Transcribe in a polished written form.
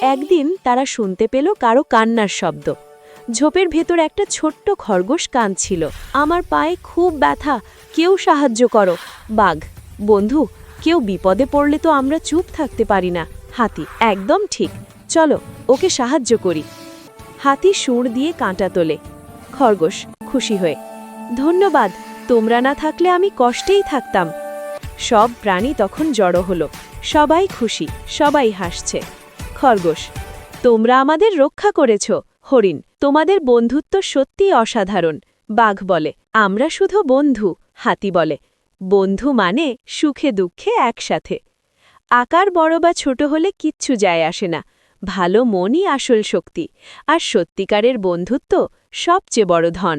একদিন তারা শুনতে পেল কারো কান্নার শব্দ। ঝোপের ভেতর একটা ছোট্ট খরগোশ কাঁদছিল। আমার পায়ে খুব ব্যথা, কেউ সাহায্য করো। বাঘ, বন্ধু, কেউ বিপদে পড়লে তো আমরা চুপ থাকতে পারি না। হাতি, একদম ঠিক, চলো ওকে সাহায্য করি। হাতি সুর দিয়ে কাঁটা তোলে। খরগোশ খুশি হয়ে, ধন্যবাদ, তোমরা না থাকলে আমি কষ্টেই থাকতাম। সব প্রাণী তখন জড়ো হলো, সবাই খুশি, সবাই হাসছে। খরগোশ, তোমরা আমাদের রক্ষা করেছ। হরিণ, তোমাদের বন্ধুত্ব সত্যিই অসাধারণ। বাঘ বলে, আমরা শুধু বন্ধু। হাতি বলে, বন্ধু মানে সুখে দুঃখে একসাথে। আকার বড় বা ছোট হলে কিচ্ছু যায় আসে না, ভালো মনই আসল শক্তি, আর সত্যিকারের বন্ধুত্ব সবচেয়ে বড় ধন।